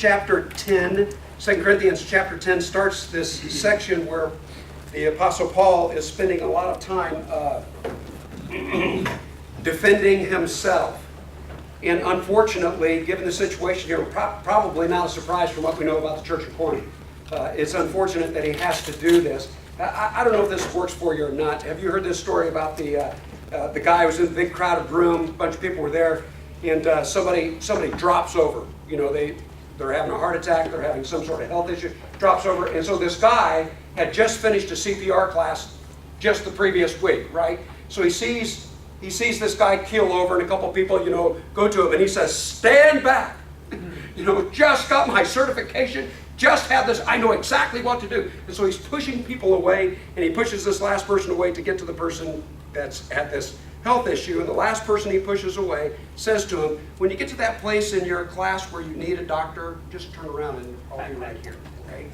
chapter 10, 2 Corinthians chapter 10 starts this section where the Apostle Paul is spending a lot of time defending himself. And unfortunately, given the situation here, probably not a surprise from what we know about the Church of Corinth. It's unfortunate that he has to do this. I don't know if this works for you or not. Have you heard this story about the guy who was in a big crowded room, a bunch of people were there, and somebody drops over. You know, they're having a heart attack, they're having some sort of health issue, drops over. And so this guy had just finished a CPR class just the previous week, right? So he sees this guy keel over, and a couple people, go to him, and he says, "Stand back. Just got my certification, just had this, I know exactly what to do." And so he's pushing people away, and he pushes this last person away to get to the person that's had this health issue. And the last person he pushes away says to him, "When you get to that place in your class where you need a doctor, just turn around and I'll be right here." Okay?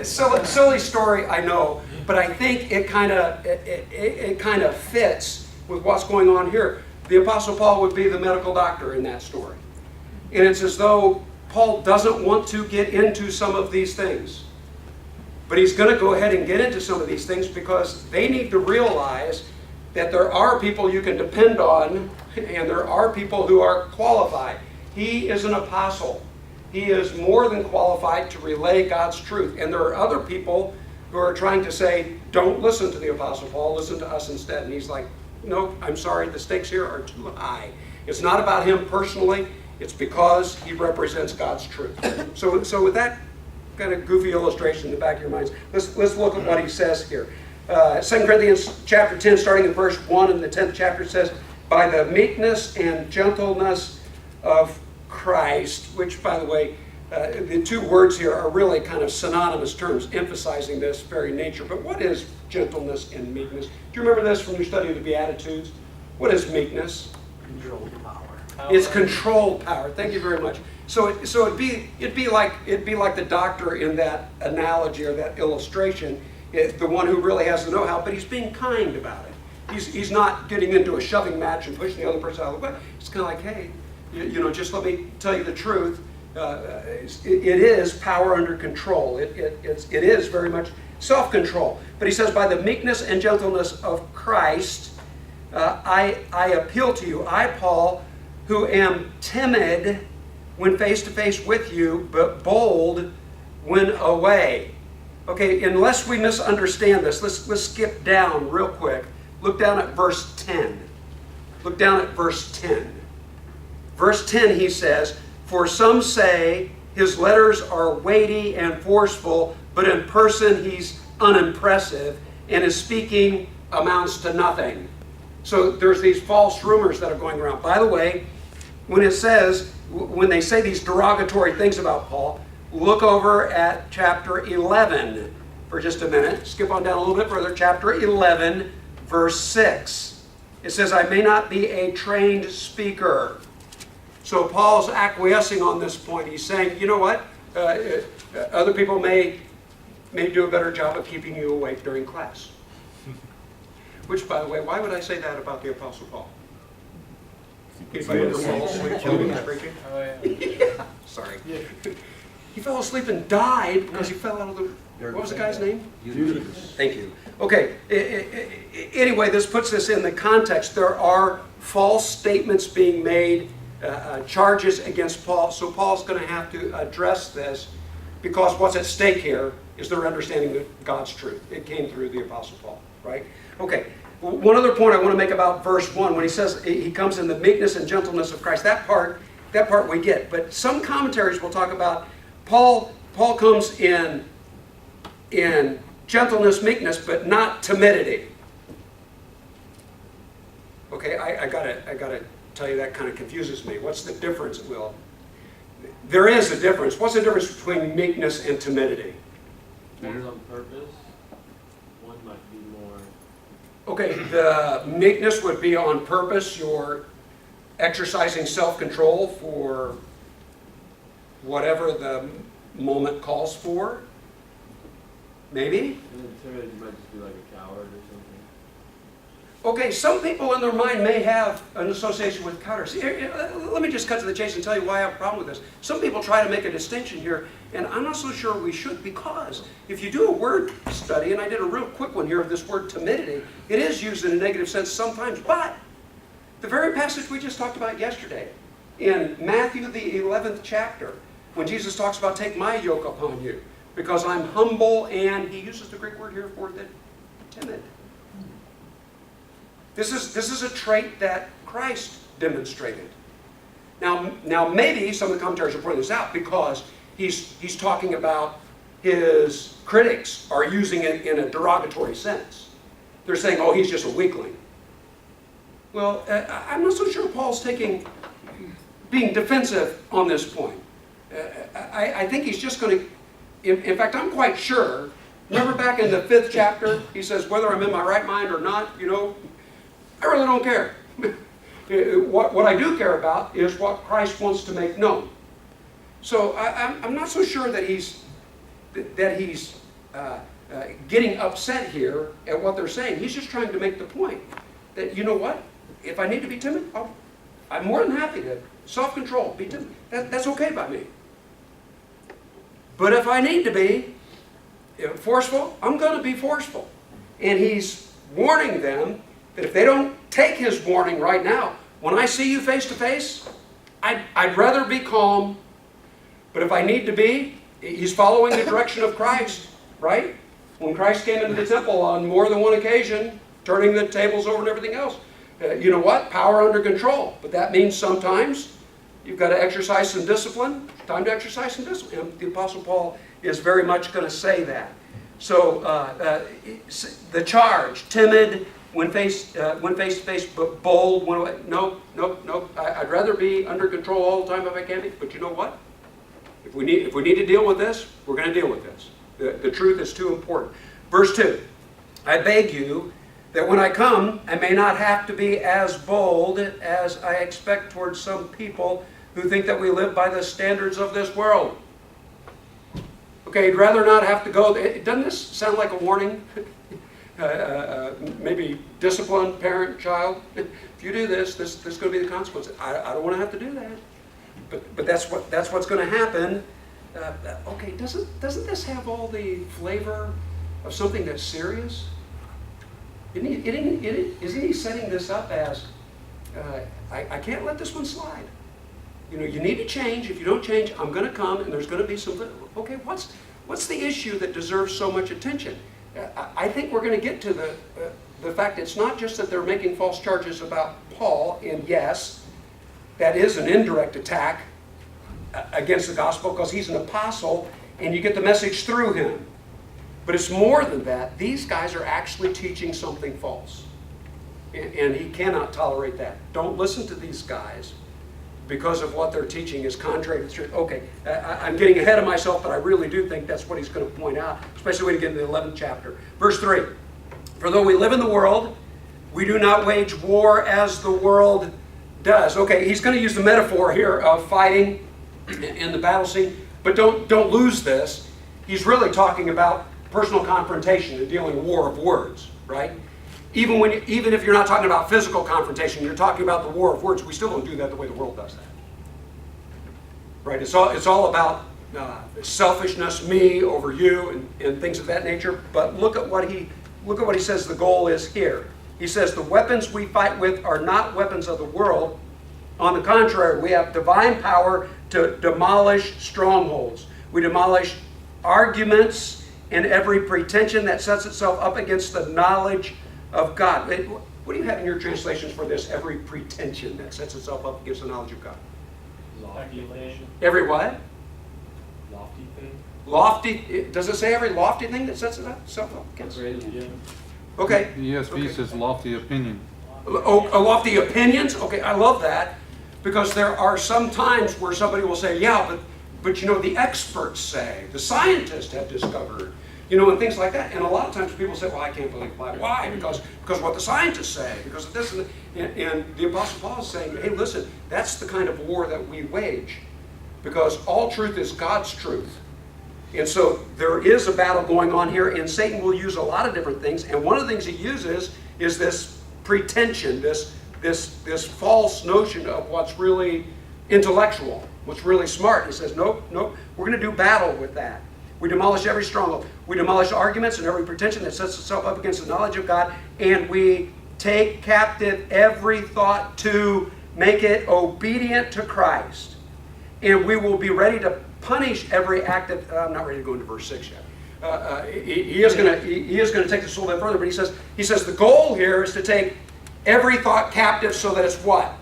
Silly story, I know, but I think it kind of fits with what's going on here. The Apostle Paul would be the medical doctor in that story. And it's as though Paul doesn't want to get into some of these things. But he's going to go ahead and get into some of these things because they need to realize that there are people you can depend on, and there are people who are qualified. He is an apostle. He is more than qualified to relay God's truth. And there are other people who are trying to say, "Don't listen to the Apostle Paul, listen to us instead." And he's like, "No, I'm sorry, the stakes here are too high." It's not about him personally, it's because he represents God's truth. So with that kind of goofy illustration in the back of your minds, let's look at what he says here. 2 Corinthians chapter 10, starting in verse 1 in the 10th chapter, says, "By the meekness and gentleness of Christ," which, by the way, the two words here are really kind of synonymous terms, emphasizing this very nature. But what is gentleness and meekness? Do you remember this from your study of the Beatitudes? What is meekness? Controlled power. It's controlled power. Thank you very much. So it'd be like the doctor in that analogy or that illustration, the one who really has the know-how, but he's being kind about it. He's not getting into a shoving match and pushing the other person out of the way. It's kind of like, "Hey, just let me tell you the truth. It is power under control. It is very much self-control." But he says, "By the meekness and gentleness of Christ, I appeal to you. I, Paul, who am timid when face to face with you, but bold when away." Okay, unless we misunderstand this, let's skip down real quick. Look down at verse 10. Look down at verse 10. Verse 10, he says, "For some say his letters are weighty and forceful, but in person he's unimpressive, and his speaking amounts to nothing." So there's these false rumors that are going around. By the way, when they say these derogatory things about Paul, look over at chapter 11 for just a minute. Skip on down a little bit further. Chapter 11, verse 6. It says, "I may not be a trained speaker." So Paul's acquiescing on this point. He's saying, you know what? Other people may do a better job of keeping you awake during class. Which, by the way, why would I say that about the Apostle Paul? Anybody ever fall asleep while he was preaching? Oh, yeah. Sorry. He fell asleep and died because he fell out of the... What was the guy's name? Judas. Thank you. Okay. Anyway, this puts this in the context. There are false statements being made, charges against Paul. So Paul's going to have to address this because what's at stake here is their understanding of God's truth. It came through the Apostle Paul, right? Okay. One other point I want to make about verse 1, when he says he comes in the meekness and gentleness of Christ, that part we get. But some commentaries will talk about Paul comes in gentleness, meekness, but not timidity. Okay, I gotta tell you that kind of confuses me. What's the difference? Well, there is a difference. What's the difference between meekness and timidity? Depends on purpose. One might be more. Okay, the meekness would be on purpose. You're exercising self-control for whatever the moment calls for. Maybe? And then timid, you might just be like a coward or something. Okay, some people in their mind may have an association with cutters. Here, let me just cut to the chase and tell you why I have a problem with this. Some people try to make a distinction here, and I'm not so sure we should, because if you do a word study, and I did a real quick one here of this word timidity, it is used in a negative sense sometimes, but the very passage we just talked about yesterday, in Matthew the 11th chapter, when Jesus talks about take my yoke upon you, because I'm humble, and he uses the Greek word here for the timid. This is a trait that Christ demonstrated. Now maybe some of the commentaries are pointing this out because he's talking about his critics are using it in a derogatory sense. They're saying, oh, he's just a weakling. Well, I'm not so sure Paul's being defensive on this point. I think he's just going to, in fact, I'm quite sure, remember back in the 5th chapter, he says, whether I'm in my right mind or not, I really don't care. What I do care about is what Christ wants to make known. So I'm not so sure that he's getting upset here at what they're saying. He's just trying to make the point that, you know what? If I need to be timid, I'm more than happy to. Self-control, be timid. That's okay by me. But if I need to be forceful, I'm going to be forceful. And he's warning them that if they don't take his warning right now, when I see you face to face, I'd rather be calm. But if I need to be, he's following the direction of Christ, right? When Christ came into the temple on more than one occasion, turning the tables over and everything else, you know what? Power under control. But that means sometimes you've got to exercise some discipline. Time to exercise some discipline. And the Apostle Paul is very much going to say that. So the charge, timid when face to face, but bold. No. I'd rather be under control all the time if I can be. But you know what? If we need to deal with this, we're going to deal with this. The truth is too important. Verse 2. I beg you that when I come, I may not have to be as bold as I expect towards some people who think that we live by the standards of this world. Okay, I'd rather not have to go. Doesn't this sound like a warning? Maybe discipline, parent, child. If you do this is going to be the consequence. I don't want to have to do that. But that's what's going to happen. Okay, doesn't this have all the flavor of something that's serious? Isn't he setting this up as, I can't let this one slide. You need to change. If you don't change, I'm going to come and there's going to be some, okay, what's the issue that deserves so much attention? I think we're going to get to the fact it's not just that they're making false charges about Paul, and yes, that is an indirect attack against the gospel because he's an apostle and you get the message through him. But it's more than that. These guys are actually teaching something false. And he cannot tolerate that. Don't listen to these guys because of what they're teaching is contrary to the truth. Okay, I'm getting ahead of myself, but I really do think that's what he's going to point out, especially when you get into the 11th chapter. Verse 3. For though we live in the world, we do not wage war as the world does. Okay, he's going to use the metaphor here of fighting in the battle scene, but don't lose this. He's really talking about personal confrontation and dealing war of words, right? Even if you're not talking about physical confrontation, you're talking about the war of words. We still don't do that the way the world does that, right? It's all about selfishness, me over you, and things of that nature. But look at what he says the goal is here. He says the weapons we fight with are not weapons of the world. On the contrary, we have divine power to demolish strongholds. We demolish arguments and every pretension that sets itself up against the knowledge of God. What do you have in your translations for this? Every pretension that sets itself up against the knowledge of God. Lofty thing. Every what? Lofty thing. Lofty. Does it say every lofty thing that sets itself up against? Yeah. Okay. The ESV says lofty opinion. Oh, lofty opinions? Okay, I love that. Because there are some times where somebody will say, yeah, but the experts say, the scientists have discovered, and things like that. And a lot of times people say, well, I can't believe that. Why? Because what the scientists say, because of this. And the Apostle Paul is saying, hey, listen, that's the kind of war that we wage. Because all truth is God's truth. And so there is a battle going on here, and Satan will use a lot of different things. And one of the things he uses is this pretension, this false notion of what's really intellectual, what's really smart. He says, nope, we're going to do battle with that. We demolish every stronghold. We demolish arguments and every pretension that sets itself up against the knowledge of God, and we take captive every thought to make it obedient to Christ. And we will be ready to punish every act of... I'm not ready to go into verse 6 yet. He is going to take this a little bit further, but he says the goal here is to take every thought captive so that it's what?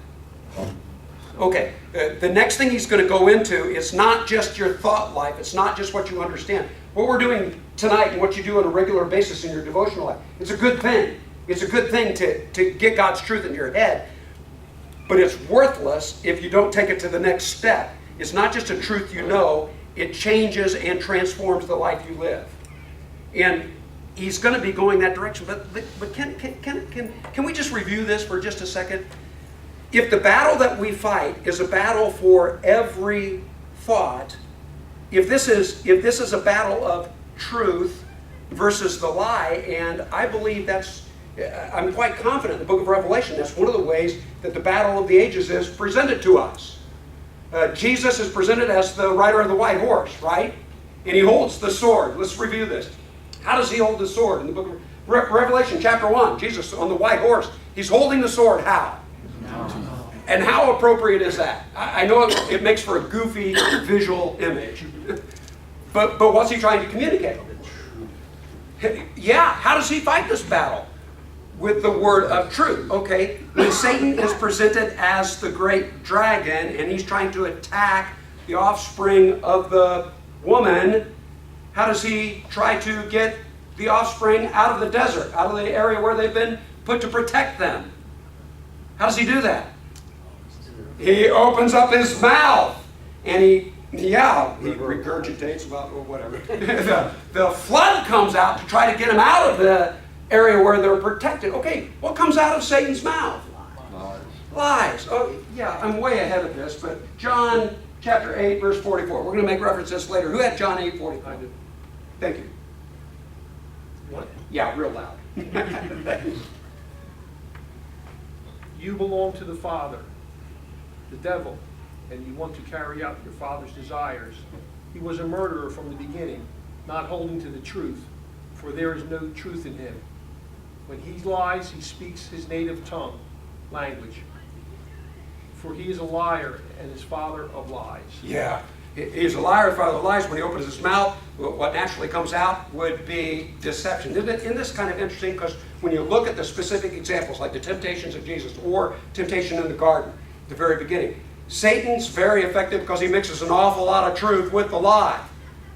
Okay, the next thing he's going to go into is not just your thought life. It's not just what you understand. What we're doing tonight and what you do on a regular basis in your devotional life, it's a good thing. It's a good thing to get God's truth in your head, but it's worthless if you don't take it to the next step. It's not just a truth you know, it changes and transforms the life you live. And he's going to be going that direction. But can we just review this for just a second? If the battle that we fight is a battle for every thought, if this is a battle of truth versus the lie, and I believe I'm quite confident in the book of Revelation, that's one of the ways that the battle of the ages is presented to us. Jesus is presented as the rider of the white horse, right? And he holds the sword. Let's review this. How does he hold the sword? In the book of Revelation chapter 1, Jesus on the white horse, he's holding the sword. How? And how appropriate is that? I know it makes for a goofy visual image. But what's he trying to communicate? Yeah, how does he fight this battle? With the word of truth. Okay, when Satan is presented as the great dragon and he's trying to attack the offspring of the woman, how does he try to get the offspring out of the desert, out of the area where they've been put to protect them? How does he do that? He opens up his mouth and he regurgitates about whatever. the flood comes out to try to get him out of the area where they're protected. Okay, what comes out of Satan's mouth? Lies. Oh, yeah, I'm way ahead of this, but John chapter 8, verse 44. We're going to make reference to this later. Who had John 8, 44? I did. Thank you. What? Yeah, real loud. You belong to the Father, the devil, and you want to carry out your father's desires. He was a murderer from the beginning, not holding to the truth, for there is no truth in him. When he lies, he speaks his native tongue, language. For he is a liar and his father of lies. Yeah, he's a liar and father of lies. When he opens his mouth, what naturally comes out would be deception. Isn't this kind of interesting? Because when you look at the specific examples, like the temptations of Jesus or temptation in the garden at the very beginning, Satan's very effective because he mixes an awful lot of truth with the lie.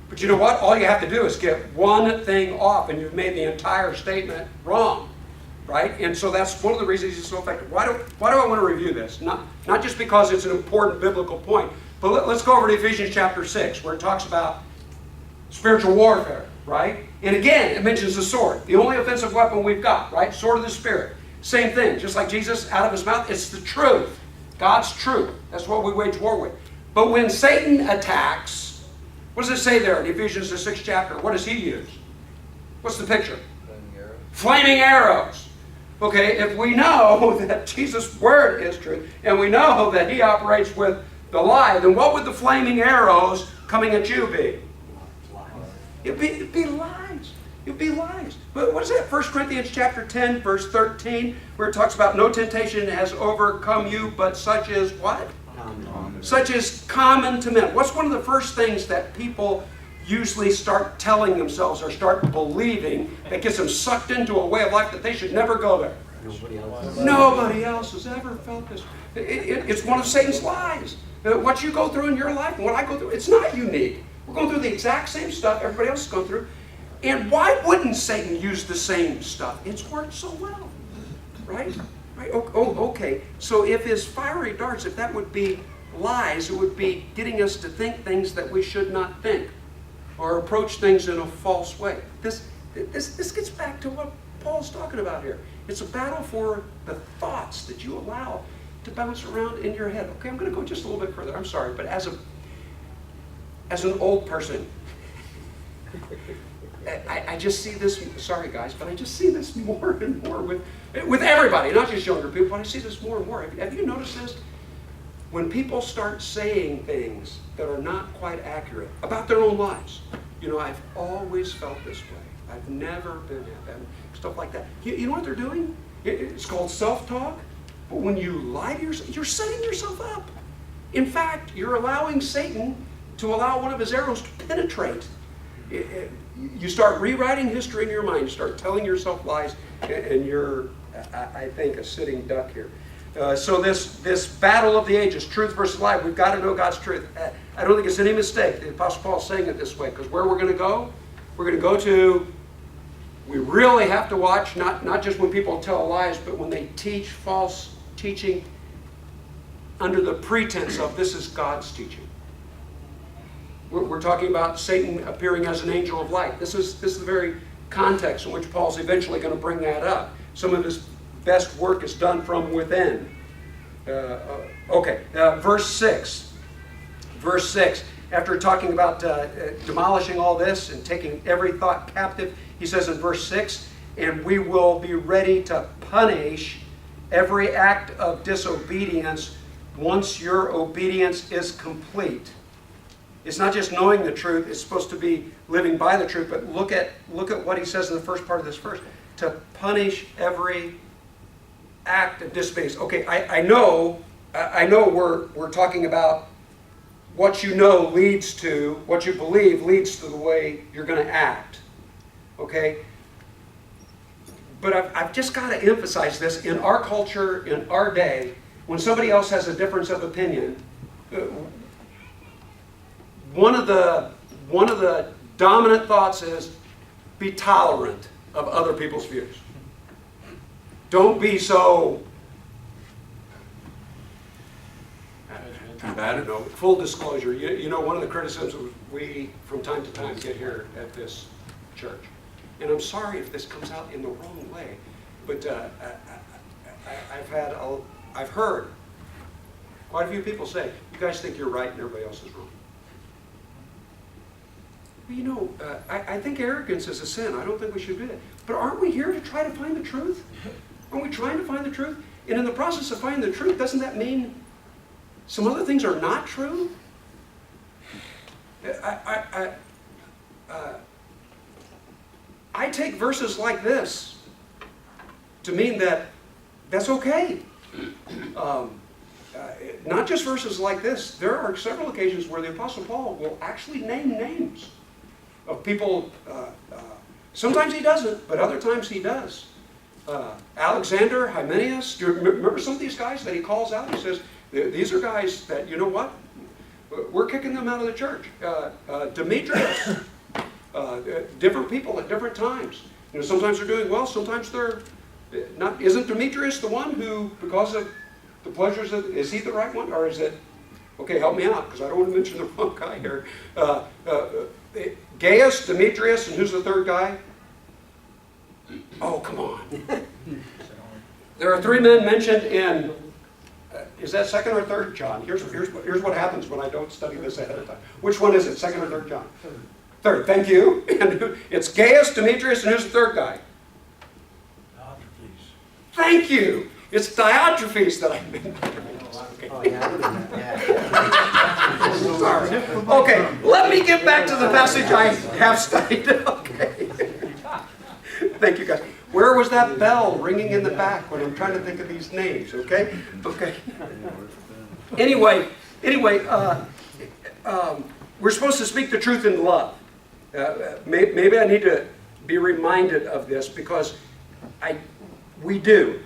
But you know what? All you have to do is get one thing off and you've made the entire statement wrong, right? And so that's one of the reasons he's so effective. Why do I want to review this? Not just because it's an important biblical point, but let's go over to Ephesians chapter 6, where it talks about spiritual warfare, right? And again, it mentions the sword, the only offensive weapon we've got, right? Sword of the Spirit. Same thing, just like Jesus out of his mouth, it's the truth, God's truth. That's what we wage war with. But when Satan attacks, what does it say there in Ephesians the 6th chapter? What does he use? What's the picture? Flaming arrows. Okay, if we know that Jesus' word is truth, and we know that he operates with the lie, then what would the flaming arrows coming at you be? It'd be lies. It'd be lies. But what is that? 1 Corinthians chapter 10, verse 13, where it talks about no temptation has overcome you, but such is what? Such is common to men. What's one of the first things that people usually start telling themselves or start believing that gets them sucked into a way of life that they should never go there? Nobody else has ever felt this. It's one of Satan's lies. What you go through in your life and what I go through, it's not unique. We're going through the exact same stuff everybody else is going through. And why wouldn't Satan use the same stuff? It's worked so well, right? Right? Okay. So if his fiery darts, if that would be lies, it would be getting us to think things that we should not think, or approach things in a false way. This gets back to what Paul's talking about here. It's a battle for the thoughts that you allow to bounce around in your head. Okay, I'm going to go just a little bit further. I'm sorry, but as an old person, I just see this, sorry guys, but I just see this more and more with everybody, not just younger people, but I see this more and more. Have you noticed this? When people start saying things that are not quite accurate about their own lives, you know, I've always felt this way. I've never been at that, stuff like that. You know what they're doing? It's called self-talk. But when you lie to yourself, you're setting yourself up. In fact, you're allowing Satan to allow one of his arrows to penetrate. You start rewriting history in your mind. You start telling yourself lies, and you're, I think, a sitting duck here. So this battle of the ages, truth versus lie, we've got to know God's truth. I don't think it's any mistake. The Apostle Paul's saying it this way, because where we're going to go, we really have to watch, not just when people tell lies, but when they teach false teaching under the pretense of this is God's teaching. We're talking about Satan appearing as an angel of light. This is the very context in which Paul's eventually going to bring that up. Some of his best work is done from within. Verse 6. Verse 6. After talking about demolishing all this and taking every thought captive, he says in verse 6, and we will be ready to punish every act of disobedience once your obedience is complete. It's not just knowing the truth, it's supposed to be living by the truth, but look at what he says in the first part of this verse. To punish every act of disobedience. Okay, I know we're talking about what you know leads to, what you believe leads to the way you're going to act. Okay? But I've just got to emphasize this. In our culture, in our day, when somebody else has a difference of opinion, one of the dominant thoughts is be tolerant of other people's views. Don't be so, I don't know, full disclosure. You know, one of the criticisms we from time to time get here at this church, and I'm sorry if this comes out in the wrong way, but I've heard quite a few people say, you guys think you're right and everybody else is wrong. Well, you know, I think arrogance is a sin. I don't think we should do that. But aren't we here to try to find the truth? Aren't we trying to find the truth? And in the process of finding the truth, doesn't that mean some other things are not true? I take verses like this to mean that that's okay. Not just verses like this. There are several occasions where the Apostle Paul will actually name names of people. Sometimes he doesn't, but other times he does. Alexander, Hymenaeus, do you remember some of these guys that he calls out? He says, these are guys that, you know what? We're kicking them out of the church. Demetrius, different people at different times. You know, sometimes they're doing well, sometimes they're not. Isn't Demetrius the one who, because of the pleasures of, is he the right one? Or is it, okay, help me out, because I don't want to mention the wrong guy here. Gaius, Demetrius, and who's the third guy? Oh, come on. There are three men mentioned in, is that 2nd or 3rd John? Here's what happens when I don't study this ahead of time. Which one is it, 2nd or 3rd John? 3rd, thank you. And it's Gaius, Demetrius, and who's the third guy? Diotrephes. Thank you. It's Diotrephes that I meant. Oh, yeah. Sorry. Okay, let me get back to the passage I have studied. Okay. Thank you, guys. Where was that bell ringing in the back when I'm trying to think of these names? Okay. Anyway, we're supposed to speak the truth in love. Maybe I need to be reminded of this because I do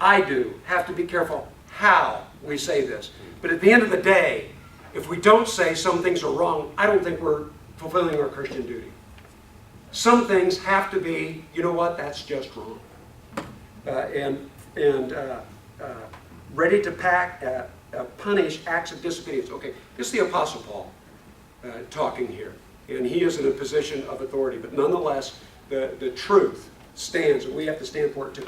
have to be careful how we say this. But at the end of the day, if we don't say some things are wrong, I don't think we're fulfilling our Christian duty. Some things have to be, you know what, that's just wrong. Ready to punish acts of disobedience. Okay, this is the Apostle Paul talking here. And he is in a position of authority. But nonetheless, the truth stands, and we have to stand for it too.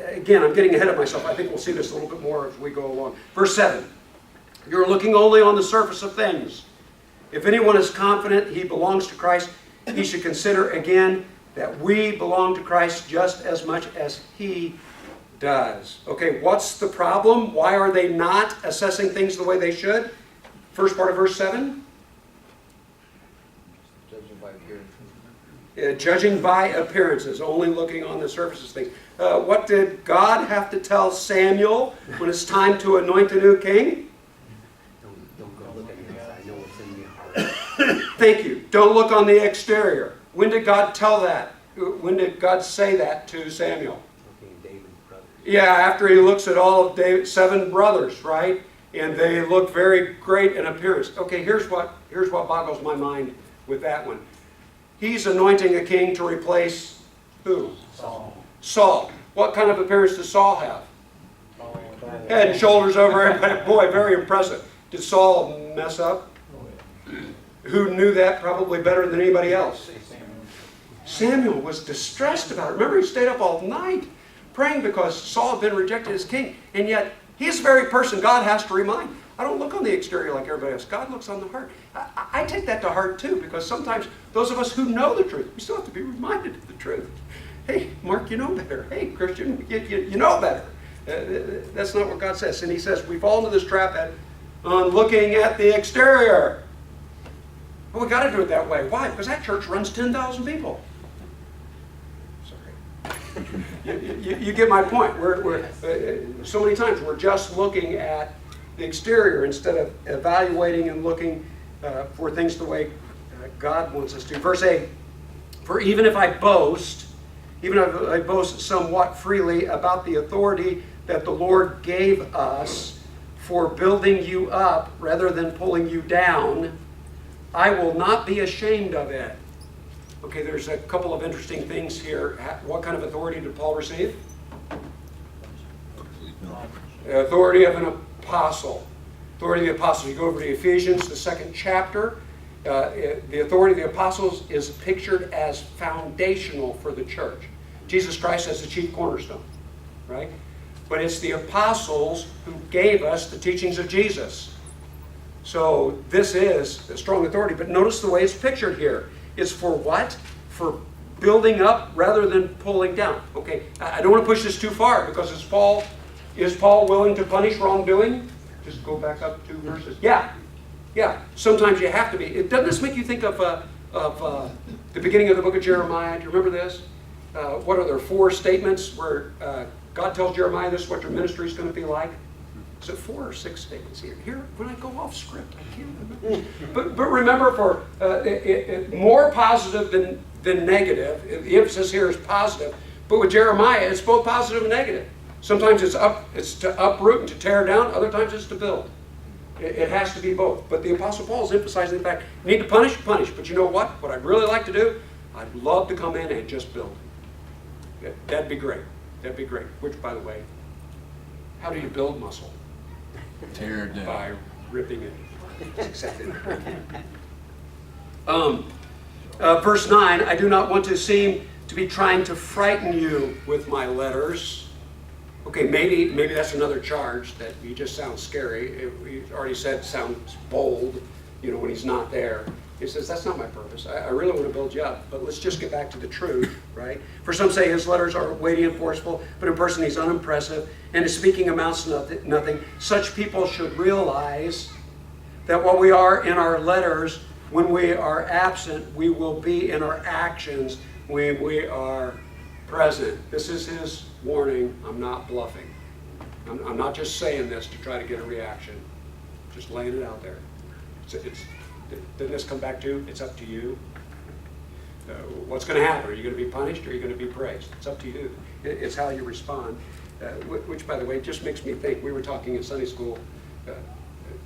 Again, I'm getting ahead of myself. I think we'll see this a little bit more as we go along. Verse 7. You're looking only on the surface of things. If anyone is confident he belongs to Christ, he should consider again that we belong to Christ just as much as he does. Okay, what's the problem? Why are they not assessing things the way they should? First part of verse 7. Judging by appearance. Judging by appearances, only looking on the surfaces things. What did God have to tell Samuel when it's time to anoint a new king? Don't go look at me. I know what's in your heart. Thank you. Don't look on the exterior. When did God tell that? When did God say that to Samuel? Okay, David's brother. Yeah, after he looks at all of David's 7 brothers, right? And they look very great in appearance. Okay, here's what boggles my mind with that one. He's anointing a king to replace who? Saul. What kind of appearance does Saul have? Head and shoulders over everybody. Boy, very impressive. Did Saul mess up? Who knew that probably better than anybody else? Samuel was distressed about it. Remember, he stayed up all night praying because Saul had been rejected as king. And yet, he's the very person God has to remind. I don't look on the exterior like everybody else. God looks on the heart. I take that to heart too, because sometimes those of us who know the truth, we still have to be reminded of the truth. Hey, Mark, you know better. Hey, Christian, you know better. That's not what God says. And he says, we fall into this trap on looking at the exterior. Well, we got to do it that way. Why? Because that church runs 10,000 people. Sorry. You get my point. So many times we're just looking at the exterior instead of evaluating and looking for things the way God wants us to. Verse 8, for even if I boast somewhat freely about the authority that the Lord gave us for building you up rather than pulling you down, I will not be ashamed of it. Okay, there's a couple of interesting things here. What kind of authority did Paul receive? The authority of an apostle. Authority of the apostle. You go over to Ephesians, the 2nd chapter. The authority of the apostles is pictured as foundational for the church. Jesus Christ as the chief cornerstone, right? But it's the apostles who gave us the teachings of Jesus. So this is a strong authority, but notice the way it's pictured here. It's for what? For building up rather than pulling down. Okay, I don't want to push this too far, because is Paul willing to punish wrongdoing? Just go back up 2 verses. Yeah. Sometimes you have to be. Doesn't this make you think of the beginning of the book of Jeremiah? Do you remember this? What are there 4 statements where God tells Jeremiah this is what your ministry is going to be like? Is it 4 or 6 statements here? Here, when I go off script, I can't remember. But remember, for more positive than negative. The emphasis here is positive. But with Jeremiah, it's both positive and negative. Sometimes it's to uproot and to tear down. Other times it's to build. It has to be both. But the Apostle Paul is emphasizing the fact, you need to punish. But you know what? What I'd really like to do, I'd love to come in and just build. That'd be great. Which, by the way, how do you build muscle? Tear it down. By ripping it. Verse 9, I do not want to seem to be trying to frighten you with my letters. Okay, maybe that's another charge, that you just sound scary. We already said sounds bold, when he's not there. He says, that's not my purpose. I really want to build you up, but let's just get back to the truth, right? For some say his letters are weighty and forceful, but in person he's unimpressive, and his speaking amounts to nothing. Such people should realize that what we are in our letters, when we are absent, we will be in our actions when we are present. This is his warning. I'm not bluffing. I'm not just saying this to try to get a reaction. Just laying it out there. Didn't this come back to? It's up to you. What's going to happen? Are you going to be punished or are you going to be praised? It's up to you. It's how you respond. Which, by the way, just makes me think. We were talking in Sunday school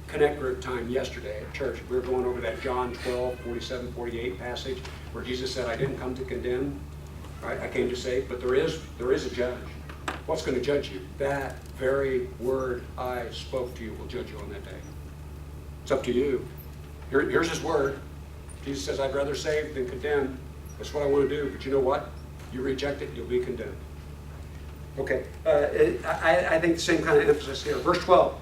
Connect Group time yesterday at church. We were going over that John 12, 47, 48 passage where Jesus said, I didn't come to condemn. Right? I came to save, but there is a judge. What's going to judge you? That very word I spoke to you will judge you on that day. It's up to you. Here's his word. Jesus says, I'd rather save than condemn. That's what I want to do. But you know what? You reject it, you'll be condemned. Okay. I think the same kind of emphasis here. Verse 12.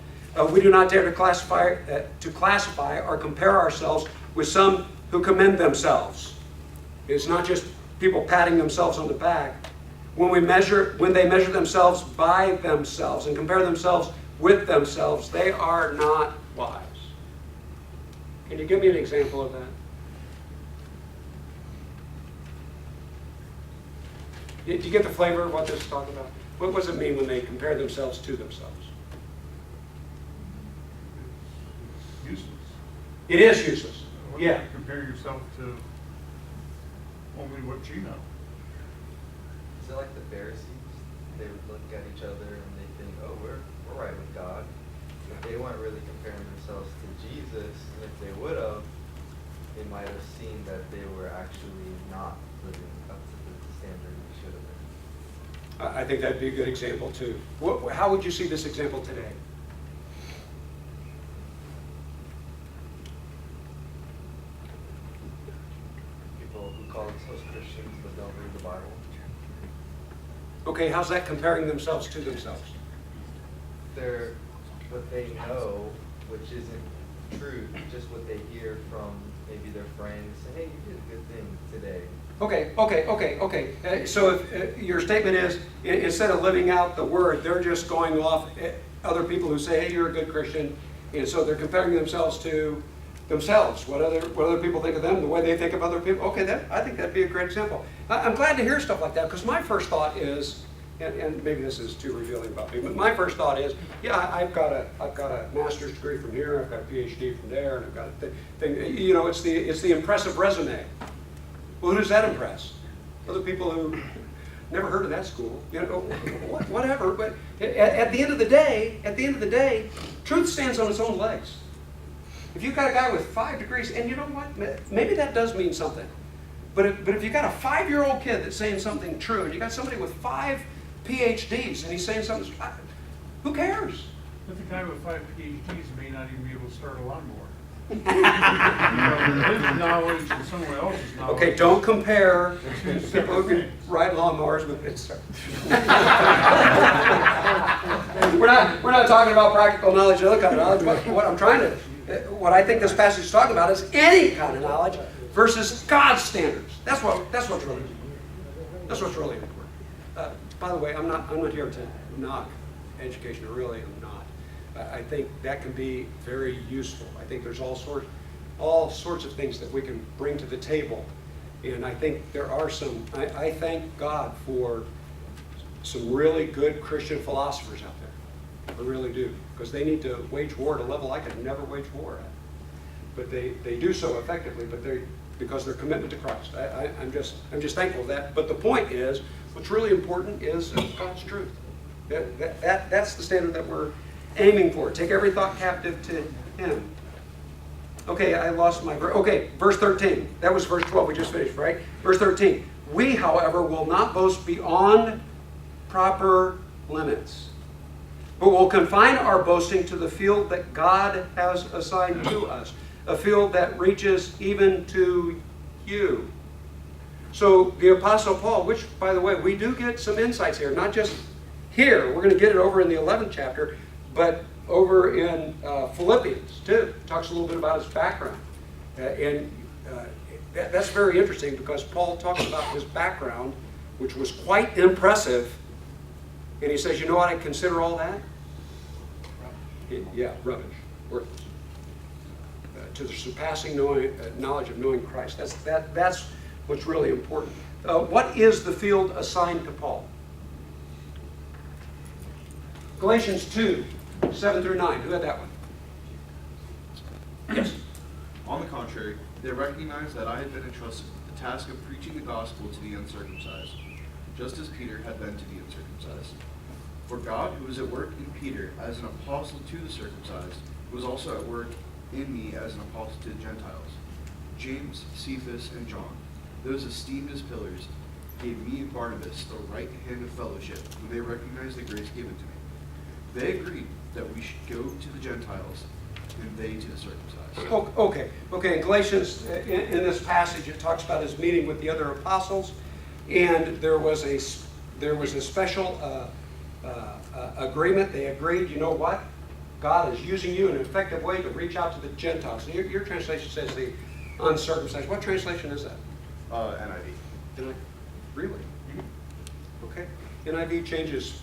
We do not dare to classify or compare ourselves with some who commend themselves. It's not just people patting themselves on the back. When they measure themselves by themselves and compare themselves with themselves, they are not wise. Can you give me an example of that? Did you get the flavor of what this is talking about? What does it mean when they compare themselves to themselves? Useless. It is useless. What Yeah. if you compare yourself to only what you know? Is it like the Pharisees? They would look at each other and they think, oh, we're right with God. But they weren't really comparing themselves to Jesus. And if they would have, they might have seen that they were actually not living up to the standard they should have been. I think that'd be a good example too. How would you see this example today? People who call themselves Christians but don't read the Bible. Okay, how's that comparing themselves to themselves? They're what they know, which isn't true, just what they hear from maybe their friends. Say, hey, you did a good thing today. Okay. So if your statement is, instead of living out the word, they're just going off other people who say, hey, you're a good Christian, and so they're comparing themselves to themselves, what other people think of them, the way they think of other people. Okay, I think that'd be a great example. I'm glad to hear stuff like that, because my first thought is, and maybe this is too revealing about me, but my first thought is, yeah, I've got a master's degree from here, I've got a PhD from there, and I've got a thing. You know, it's the impressive resume. Well, who does that impress? Other people who never heard of that school, you know, whatever. But at the end of the day, truth stands on its own legs. If you've got a guy with 5 degrees, and you know what, maybe that does mean something. But if you've got a 5-year-old kid that's saying something true, and you got somebody with 5 PhDs, and he's saying something, who cares? But the guy with 5 PhDs may not even be able to start a lawnmower. His knowledge and someone else's knowledge. Okay, don't compare people who can ride lawnmowers with we're not talking about practical knowledge and other kind of knowledge, but what I think this passage is talking about is any kind of knowledge versus God's standards. That's what's really important. By the way, I'm not here to knock education. I really am not. I think that can be very useful. I think there's all sorts of things that we can bring to the table, and I think there are some. I thank God for some really good Christian philosophers out there. I really do, because they need to wage war at a level I could never wage war at. But they do so effectively, because their commitment to Christ. I'm just thankful for that. But the point is, what's really important is God's truth. That's the standard that we're aiming for. Take every thought captive to Him. Okay, I lost my verse. Okay, verse 13. That was verse 12 we just finished, right? Verse 13. We, however, will not boast beyond proper limits, but will confine our boasting to the field that God has assigned to us, a field that reaches even to you. So the Apostle Paul, which, by the way, we do get some insights here, not just here. We're going to get it over in the 11th chapter, but over in Philippians, too. Talks a little bit about his background. That's very interesting, because Paul talks about his background, which was quite impressive. And he says, you know what I consider all that? Rubbish. Worthless. To the surpassing knowledge of knowing Christ. That's what's really important. What is the field assigned to Paul? Galatians 2, 7 through 9. Who had that one? Yes. On the contrary, they recognized that I had been entrusted with the task of preaching the gospel to the uncircumcised, just as Peter had been to the uncircumcised. For God, who was at work in Peter as an apostle to the circumcised, was also at work in me as an apostle to the Gentiles. James, Cephas, and John, those esteemed as pillars, gave me and Barnabas the right hand of fellowship when they recognized the grace given to me. They agreed that we should go to the Gentiles and they to the circumcised. Okay. In Galatians, in this passage, it talks about his meeting with the other apostles, and there was a special agreement. They agreed, you know what? God is using you in an effective way to reach out to the Gentiles. Your translation says the uncircumcised. What translation is that? NIV. Really? Okay. NIV changes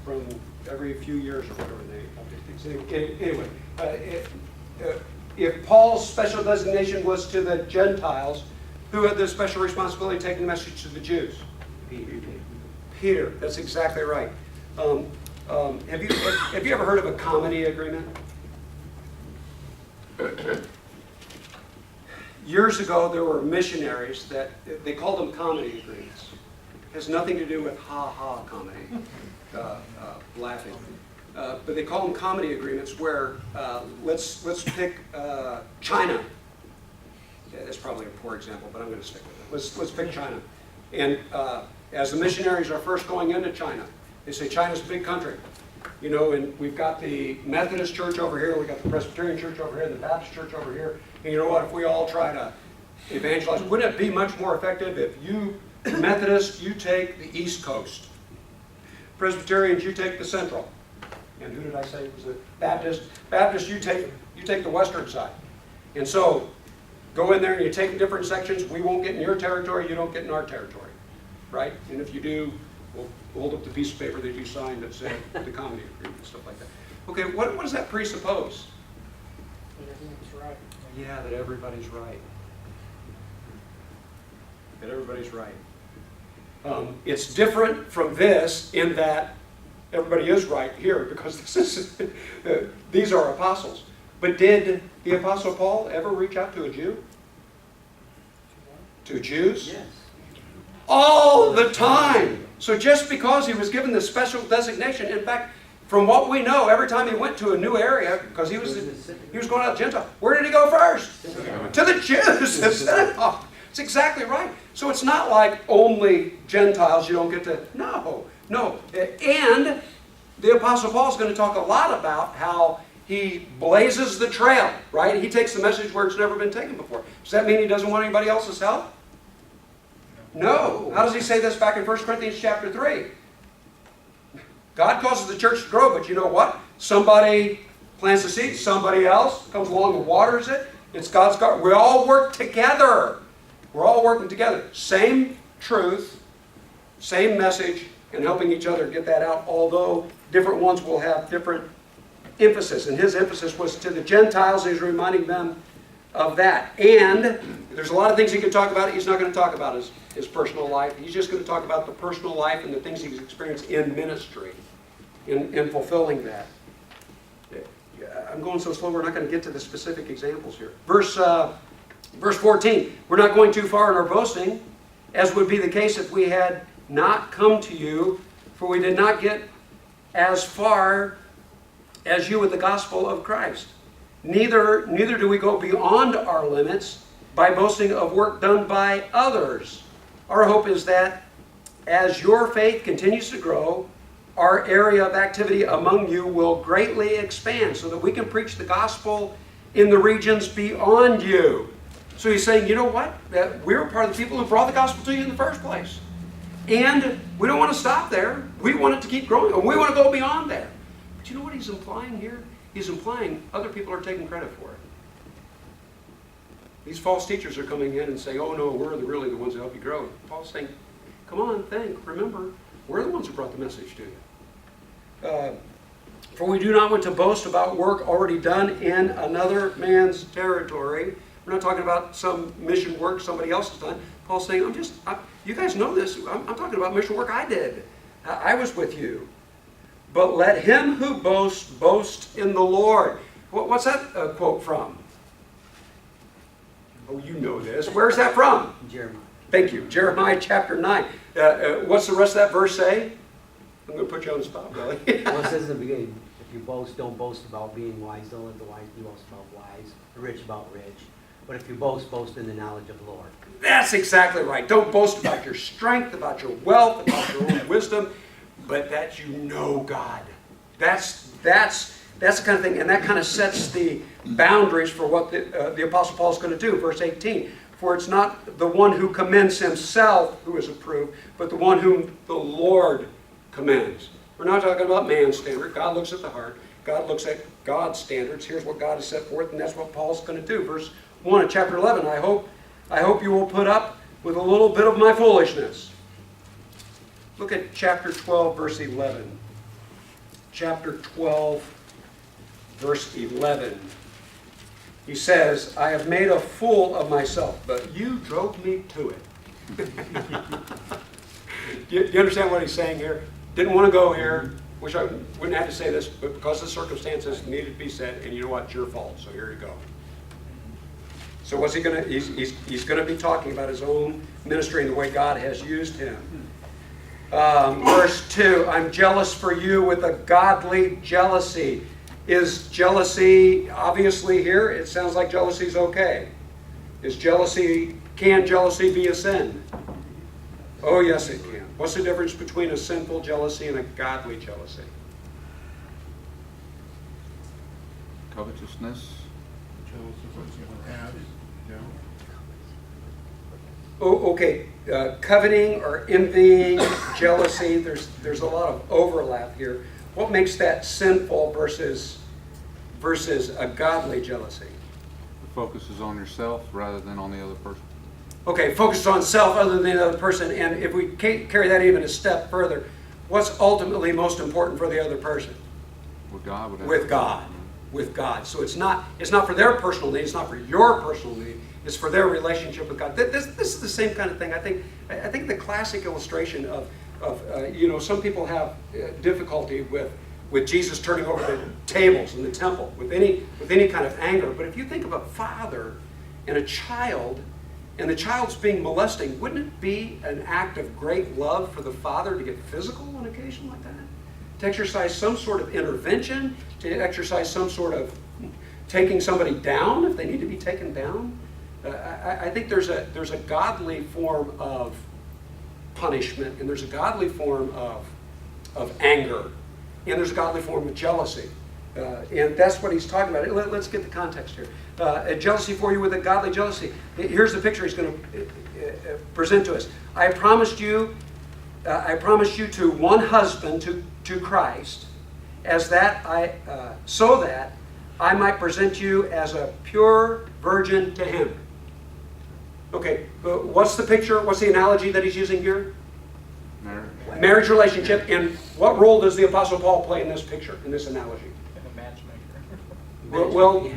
from every few years or whatever they update things. Anyway, if Paul's special designation was to the Gentiles, who had the special responsibility of taking the message to the Jews? Peter. That's exactly right. Have you ever heard of a comity agreement? Years ago, there were missionaries that they called them comedy agreements. It has nothing to do with ha-ha comedy, laughing. But they call them comedy agreements where, let's pick China. Yeah, that's probably a poor example, but I'm going to stick with it. Let's pick China. And as the missionaries are first going into China, they say China's a big country. You know, and we've got the Methodist church over here, we've got the Presbyterian church over here, the Baptist church over here. And you know what, if we all try to evangelize, wouldn't it be much more effective if you, Methodists, you take the East Coast. Presbyterians, you take the Central. And who did I say was the Baptist? Baptist, you take the Western side. And so, go in there and you take different sections. We won't get in your territory, you don't get in our territory. Right? And if you do, we'll hold up the piece of paper that you signed that said the comedy agreement and stuff like that. Okay, what does that presuppose? That everyone's right. Yeah, that everybody's right. That everybody's right. It's different from this in that everybody is right here because this is these are apostles. But did the Apostle Paul ever reach out to a Jew? To Jews? Yes. All the time. So just because he was given this special designation, in fact, from what we know, every time he went to a new area, because he was going out to Gentile, where did he go first? To the Jews, the synagogue. It's exactly right. So it's not like only Gentiles you don't get to. No. And the Apostle Paul is going to talk a lot about how he blazes the trail, right? He takes the message where it's never been taken before. Does that mean he doesn't want anybody else's help? No. How does he say this back in 1 Corinthians chapter 3? God causes the church to grow, but you know what? Somebody plants the seed, somebody else comes along and waters it. It's God's garden. We all work together. We're all working together. Same truth, same message, and helping each other get that out, although different ones will have different emphasis. And his emphasis was to the Gentiles. He's reminding them of that. And there's a lot of things he can talk about. He's not going to talk about his personal life. He's just going to talk about the personal life and the things he's experienced in ministry, in fulfilling that. I'm going so slow, we're not going to get to the specific examples here. Verse 14, we're not going too far in our boasting, as would be the case if we had not come to you, for we did not get as far as you with the gospel of Christ. Neither do we go beyond our limits by boasting of work done by others. Our hope is that as your faith continues to grow, our area of activity among you will greatly expand so that we can preach the gospel in the regions beyond you. So he's saying, you know what? That we're part of the people who brought the gospel to you in the first place. And we don't want to stop there. We want it to keep growing. And we want to go beyond there. But you know what he's implying here? He's implying other people are taking credit for it. These false teachers are coming in and saying, oh no, we're really the ones that help you grow. Paul's saying, come on, remember, we're the ones who brought the message to you. For we do not want to boast about work already done in another man's territory. We're not talking about some mission work somebody else has done. Paul's saying, you guys know this. I'm talking about mission work I did. I was with you. But let him who boasts, boast in the Lord. What's that quote from? Oh, you know this. Where's that from? Jeremiah. Thank you. Jeremiah chapter 9. What's the rest of that verse say? I'm going to put you on the spot, Billy. Well, it says in the beginning, if you boast, don't boast about being wise. Don't let the wise be boast about wise. The rich about rich. But if you boast, boast in the knowledge of the Lord. That's exactly right. Don't boast about your strength, about your wealth, about your own wisdom, but that you know God. That's the kind of thing, and that kind of sets the boundaries for what the Apostle Paul is going to do. Verse 18, for it's not the one who commends himself who is approved, but the one whom the Lord commends. We're not talking about man's standard. God looks at the heart. God looks at God's standards. Here's what God has set forth, and that's what Paul's going to do. Verse 1 of chapter 11, I hope you will put up with a little bit of my foolishness. Look at chapter 12, verse 11. Chapter 12, verse 11. He says, I have made a fool of myself, but you drove me to it. You understand what he's saying here? Didn't want to go here. Wish I wouldn't have to say this, but because the circumstances needed to be said, and you know what? It's your fault, so here you go. So what's he going to, he's going to be talking about his own ministry and the way God has used him. Verse 2, I'm jealous for you with a godly jealousy. Is jealousy obviously here? It sounds like jealousy is okay. Can jealousy be a sin? Oh yes it can. What's the difference between a sinful jealousy and a godly jealousy? Covetousness. Oh, okay. Coveting or envying, jealousy, there's a lot of overlap here. What makes that sinful versus a godly jealousy? The focus is on yourself rather than on the other person. Okay, focus on self other than the other person, and if we carry that even a step further, what's ultimately most important for the other person? With God. With God. With God. So it's not for their personal need, it's not for your personal need, it's for their relationship with God. This is the same kind of thing. I think the classic illustration of some people have difficulty with Jesus turning over the tables in the temple with any kind of anger. But if you think of a father and a child, and the child's being molested, wouldn't it be an act of great love for the father to get physical on occasion like that? To exercise some sort of intervention, to exercise some sort of taking somebody down if they need to be taken down? I think there's a godly form of punishment, and there's a godly form of anger, and there's a godly form of jealousy. And that's what he's talking about. Let's get the context here. A jealousy for you with a godly jealousy. Here's the picture he's going to present to us. I promised you to one husband, to Christ, so that I might present you as a pure virgin to him. Okay, what's the picture? What's the analogy that he's using here? Marriage relationship. And what role does the Apostle Paul play in this picture, in this analogy? A matchmaker. Well,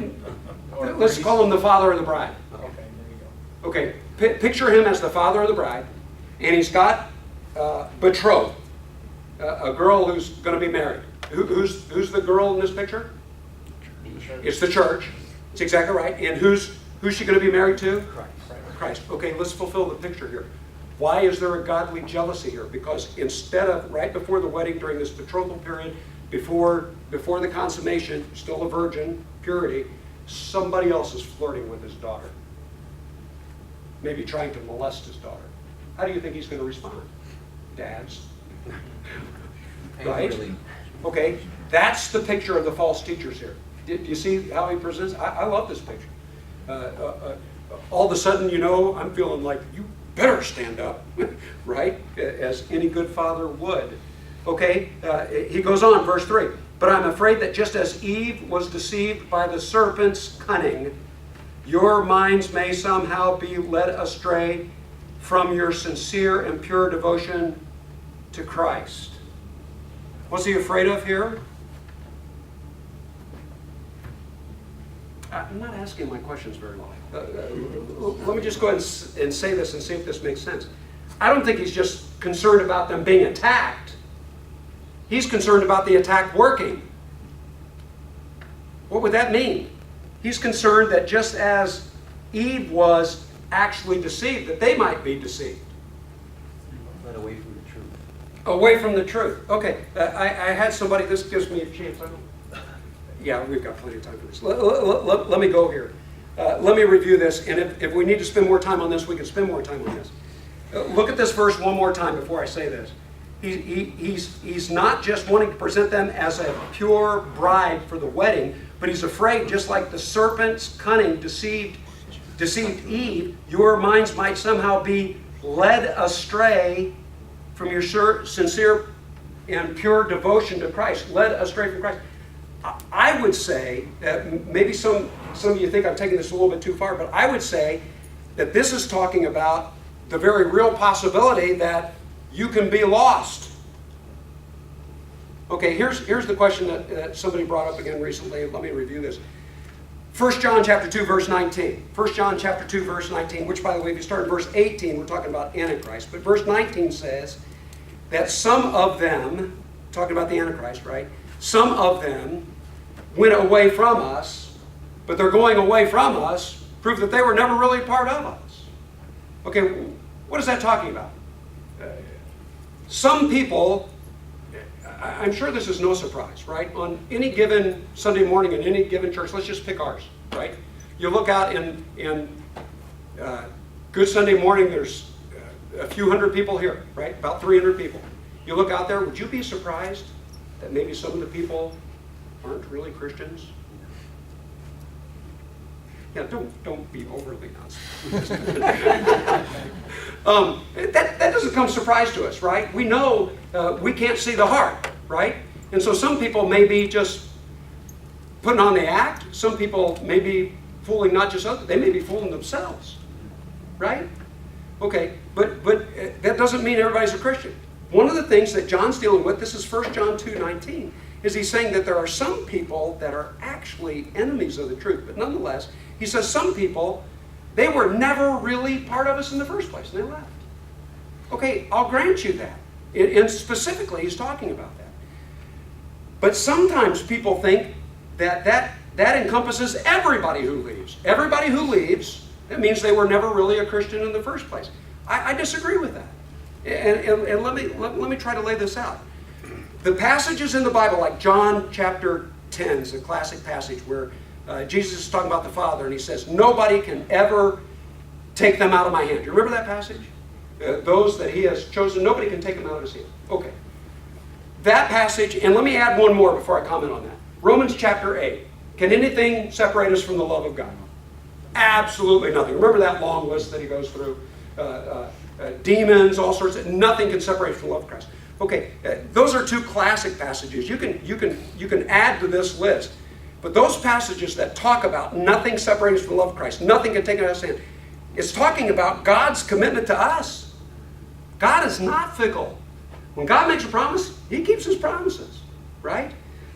let's call him the father of the bride. Okay, there you go. Okay, picture him as the father of the bride, and he's got betrothed, a girl who's going to be married. Who's the girl in this picture? It's the church. It's exactly right. And who's she going to be married to? Christ. Okay, let's fulfill the picture here. Why is there a godly jealousy here? Because instead of right before the wedding, during this betrothal period, before the consummation, still a virgin, purity, somebody else is flirting with his daughter. Maybe trying to molest his daughter. How do you think he's going to respond? Dads. Right? Okay, that's the picture of the false teachers here. Do you see how he presents? I love this picture. All of a sudden, I'm feeling like you better stand up, right? As any good father would. Okay, he goes on, verse 3. But I'm afraid that just as Eve was deceived by the serpent's cunning, your minds may somehow be led astray from your sincere and pure devotion to Christ. What's he afraid of here? I'm not asking my questions very well. Let me just go ahead and say this and see if this makes sense. I don't think he's just concerned about them being attacked. He's concerned about the attack working. What would that mean? He's concerned that just as Eve was actually deceived, that they might be deceived. Led away from the truth. Away from the truth. Okay, I had somebody, this gives me a chance. Yeah, we've got plenty of time for this. Let me go here. Let me review this, and if we need to spend more time on this, we can spend more time on this. Look at this verse one more time before I say this. He's not just wanting to present them as a pure bride for the wedding, but he's afraid, just like the serpent's cunning deceived Eve, your minds might somehow be led astray from your sincere and pure devotion to Christ. Led astray from Christ. I would say that maybe some of you think I'm taking this a little bit too far, but I would say that this is talking about the very real possibility that you can be lost. Okay, here's the question that somebody brought up again recently. Let me review this. 1 John chapter 2, verse 19. 1 John chapter 2, verse 19, which, by the way, if you start in verse 18, we're talking about Antichrist. But verse 19 says that some of them, talking about the Antichrist, right? Some of them went away from us, but they're going away from us, prove that they were never really part of us. Okay, what is that talking about? Some people, I'm sure this is no surprise, right? On any given Sunday morning in any given church, let's just pick ours, right? You look out in Good Sunday morning, there's a few hundred people here, right? About 300 people. You look out there, would you be surprised that maybe some of the people aren't really Christians? Yeah, don't be overly nice. That doesn't come surprise to us, right? We know we can't see the heart, right? And so some people may be just putting on the act. Some people may be fooling not just others, they may be fooling themselves, right? Okay, but that doesn't mean everybody's a Christian. One of the things that John's dealing with, this is 1 John 2:19, is he's saying that there are some people that are actually enemies of the truth. But nonetheless, he says some people, they were never really part of us in the first place, and they left. Okay, I'll grant you that. And specifically, he's talking about that. But sometimes people think that encompasses everybody who leaves. Everybody who leaves, that means they were never really a Christian in the first place. I disagree with that. And let me try to lay this out. The passages in the Bible, like John chapter 10 is a classic passage where Jesus is talking about the Father, and he says, nobody can ever take them out of my hand. Do you remember that passage? Those that he has chosen, nobody can take them out of his hand. Okay. That passage, and let me add one more before I comment on that. Romans chapter 8. Can anything separate us from the love of God? Absolutely nothing. Remember that long list that he goes through? Demons, all sorts of, nothing can separate from the love of Christ. Okay, those are two classic passages. You can add to this list. But those passages that talk about nothing separating us from the love of Christ, nothing can take it out of his hand, it's talking about God's commitment to us. God is not fickle. When God makes a promise, he keeps his promises, right?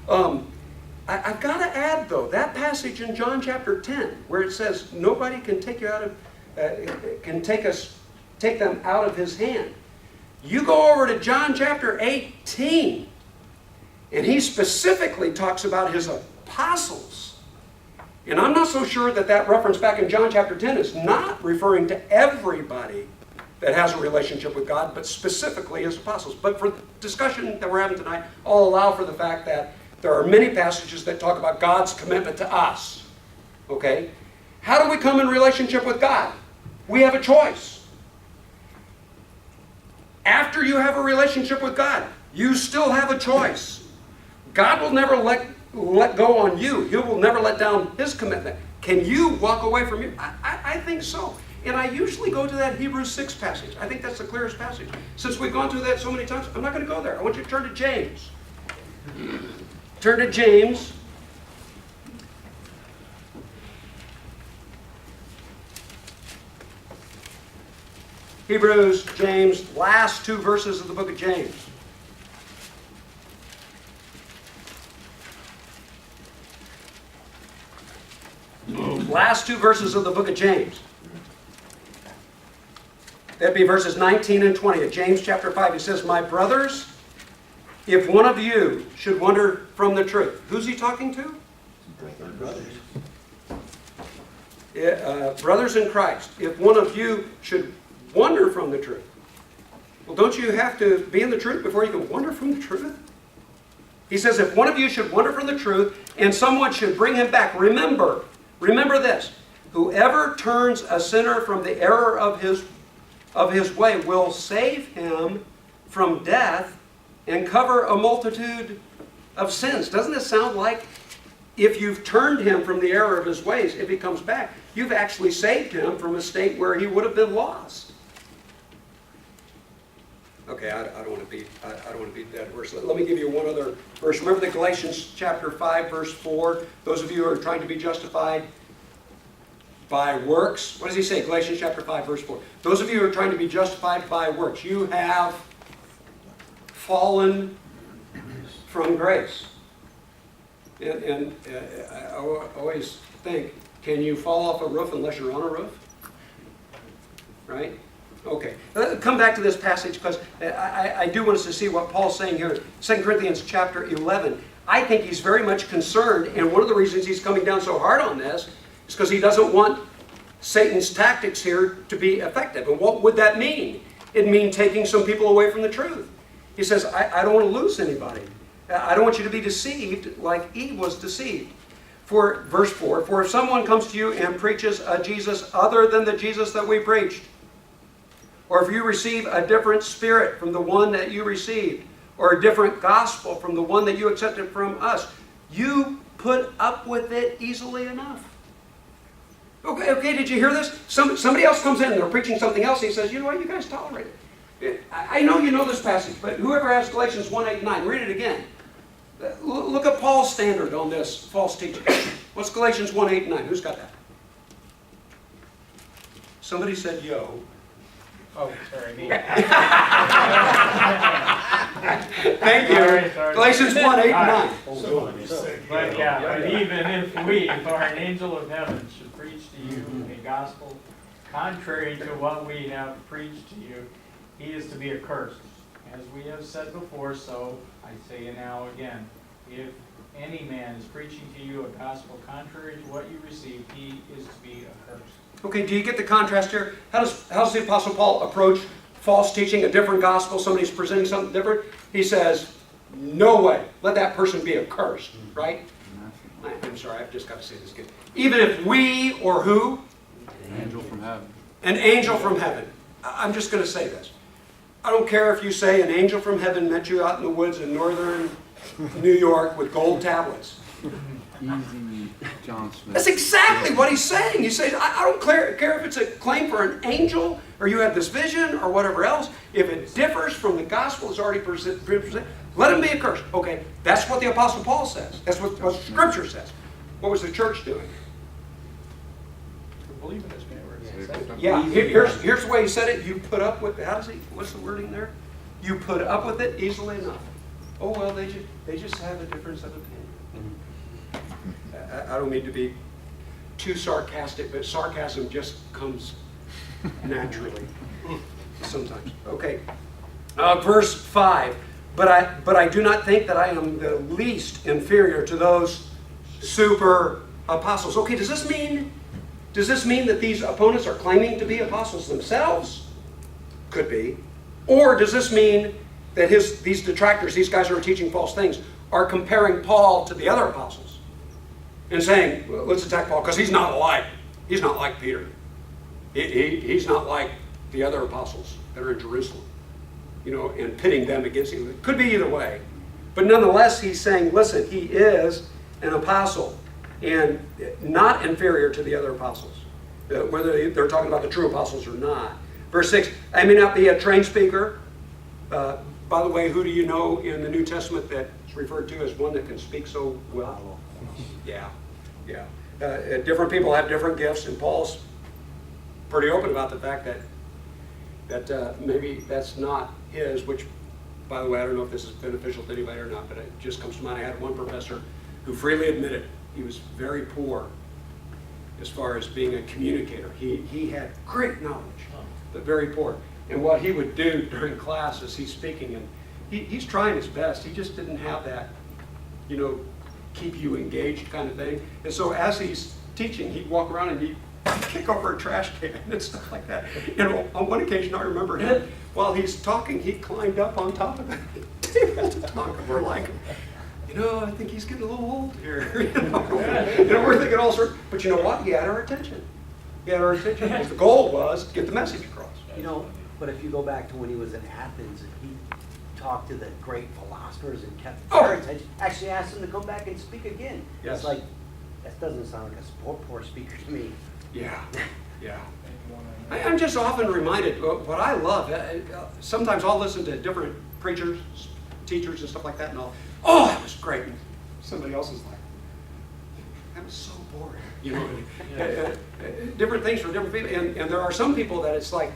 I've got to add, though, that passage in John chapter 10, where it says nobody can take you out of, take them out of his hand. You go over to John chapter 18, and he specifically talks about his apostles. And I'm not so sure that reference back in John chapter 10 is not referring to everybody that has a relationship with God, but specifically his apostles. But for the discussion that we're having tonight, I'll allow for the fact that there are many passages that talk about God's commitment to us. Okay? How do we come in relationship with God? We have a choice. After you have a relationship with God, you still have a choice. God will never let go on you. He will never let down his commitment. Can you walk away from you? I think so. And I usually go to that Hebrews 6 passage. I think that's the clearest passage. Since we've gone through that so many times, I'm not going to go there. I want you to turn to James. Turn to James. Hebrews, James, last two verses of the book of James. Last two verses of the book of James. That'd be verses 19 and 20 of James chapter 5. He says, my brothers, if one of you should wander from the truth. Who's he talking to? Brothers in Christ. If one of you should wander from the truth. Well, don't you have to be in the truth before you can wander from the truth? He says, if one of you should wander from the truth and someone should bring him back, remember this. Whoever turns a sinner from the error of his way will save him from death and cover a multitude of sins. Doesn't it sound like if you've turned him from the error of his ways, if he comes back, you've actually saved him from a state where he would have been lost? Okay, I don't want to beat that verse. Let me give you one other verse. Remember the Galatians chapter 5, verse 4. Those of you who are trying to be justified by works. What does he say? Galatians chapter 5, verse 4. Those of you who are trying to be justified by works, you have fallen from grace. And I always think, can you fall off a roof unless you're on a roof? Right? Okay. Come back to this passage because I do want us to see what Paul's saying here. 2 Corinthians chapter 11. I think he's very much concerned, and one of the reasons he's coming down so hard on this is because he doesn't want Satan's tactics here to be effective. And what would that mean? It'd mean taking some people away from the truth. He says, I don't want to lose anybody. I don't want you to be deceived like Eve was deceived. For verse 4, for if someone comes to you and preaches a Jesus other than the Jesus that we preached, or if you receive a different spirit from the one that you received, or a different gospel from the one that you accepted from us, you put up with it easily enough. Okay, did you hear this? Somebody else comes in and they're preaching something else. He says, you know what, you guys tolerate it. I know you know this passage, but whoever has Galatians 1, 8, and 9, read it again. Look at Paul's standard on this false teaching. What's Galatians 1, 8, and 9? Who's got that? Somebody said, yo. Oh, sorry, me. Thank you. Sorry. Galatians 1, 8, and 9. But yeah, but even if an angel of heaven should preach to you a gospel contrary to what we have preached to you, he is to be accursed. As we have said before, so I say now again, if any man is preaching to you a gospel contrary to what you received, he is to be accursed. Okay, do you get the contrast here? How does the Apostle Paul approach false teaching, a different gospel, somebody's presenting something different? He says, no way, let that person be accursed, right? I'm sorry, I've just got to say this again. Even if we, or who? An angel from heaven. An angel from heaven. I'm just going to say this. I don't care if you say an angel from heaven met you out in the woods in northern New York with gold tablets. Easy, John Smith. That's exactly what he's saying. He says, I don't care if it's a claim for an angel or you have this vision or whatever else. If it differs from the gospel that's already presented, let him be accursed. Okay, that's what the Apostle Paul says. That's what Scripture says. What was the church doing? Believe in this man. Yeah, here's the way he said it. You put up with, what's the wording there? You put up with it easily enough. Oh, well, they just have a difference of opinion. I don't mean to be too sarcastic, but sarcasm just comes naturally sometimes. Okay, verse 5. But I do not think that I am the least inferior to those super apostles. Okay, does this mean that these opponents are claiming to be apostles themselves? Could be. Or does this mean that these detractors, these guys who are teaching false things, are comparing Paul to the other apostles and saying, well, let's attack Paul because he's not like Peter. He's not like the other apostles that are in Jerusalem, and pitting them against him. It could be either way. But nonetheless, he's saying, listen, he is an apostle and not inferior to the other apostles, whether they're talking about the true apostles or not. Verse 6, I may not be a trained speaker. By the way, who do you know in the New Testament that's referred to as one that can speak so well? Yeah. Different people have different gifts, and Paul's pretty open about the fact that maybe that's not his, which, by the way, I don't know if this is beneficial to anybody or not, but it just comes to mind. I had one professor who freely admitted he was very poor as far as being a communicator. He had great knowledge, but very poor. And what he would do during class as he's speaking, and he's trying his best, he just didn't have that, keep you engaged kind of thing. And so as he's teaching, he'd walk around and he'd kick over a trash can and stuff like that. On one occasion, I remember him, while he's talking, he climbed up on top of it. We're like, I think he's getting a little old here. We're thinking all sorts. But you know what? He had our attention. Because the goal was to get the message across. But if you go back to when he was in Athens and he talked to the great philosophers and kept their attention, actually asked them to come back and speak again. Yes. It's like, that doesn't sound like a poor speaker to me. Yeah. I'm just often reminded, what I love, sometimes I'll listen to different preachers, teachers and stuff like that, and that was great. And somebody else is like, is so boring. You know, different things for different people. And there are some people that it's like,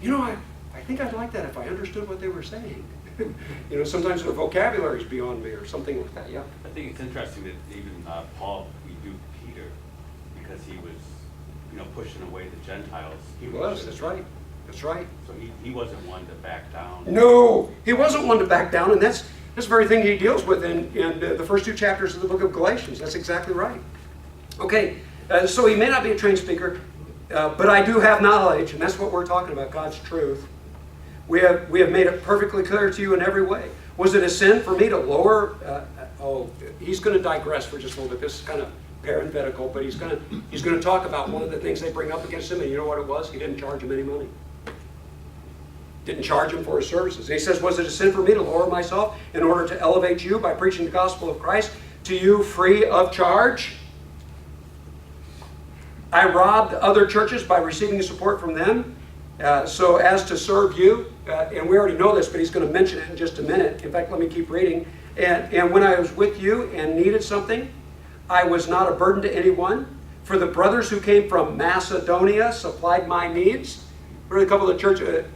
you know, I think I'd like that if I understood what they were saying. You know, sometimes their vocabulary is beyond me or something like that. Yeah. I think it's interesting that even Paul rebuked Peter because he was, pushing away the Gentiles. He was. That's right. That's right. So he wasn't one to back down. No, he wasn't one to back down, and that's the very thing he deals with in the first 2 chapters of the book of Galatians. That's exactly right. Okay, so he may not be a trained speaker, but I do have knowledge, and that's what we're talking about, God's truth. We have made it perfectly clear to you in every way. Was it a sin for me to lower? He's going to digress for just a little bit. This is kind of parenthetical, but he's going to talk about one of the things they bring up against him, and you know what it was? He didn't charge him any money. Didn't charge him for his services. And he says, was it a sin for me to lower myself in order to elevate you by preaching the gospel of Christ to you free of charge? I robbed other churches by receiving support from them so as to serve you. And we already know this, but he's going to mention it in just a minute. In fact, let me keep reading. And when I was with you and needed something, I was not a burden to anyone. For the brothers who came from Macedonia supplied my needs. There were a couple of churches,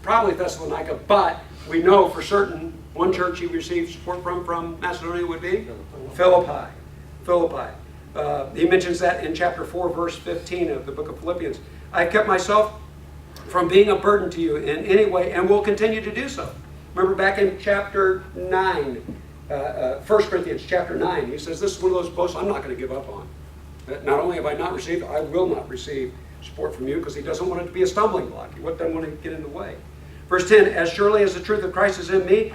probably Thessalonica, but we know for certain one church he received support from Macedonia would be Philippi. He mentions that in chapter 4, verse 15 of the book of Philippians. I kept myself from being a burden to you in any way and will continue to do so. Remember back in chapter 9, 1 Corinthians chapter 9, he says this is one of those boasts I'm not going to give up on. That not only have I not received, I will not receive support from you, because he doesn't want it to be a stumbling block. He doesn't want to get in the way. Verse 10, as surely as the truth of Christ is in me,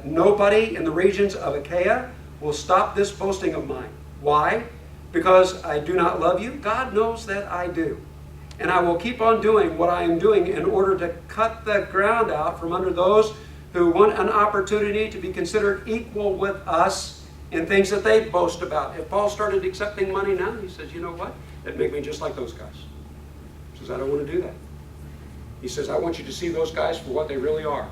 nobody in the regions of Achaia will stop this boasting of mine. Why? Because I do not love you? God knows that I do. And I will keep on doing what I am doing in order to cut the ground out from under those who want an opportunity to be considered equal with us in things that they boast about. If Paul started accepting money now, he says, you know what? That'd make me just like those guys. He says, I don't want to do that. He says, I want you to see those guys for what they really are.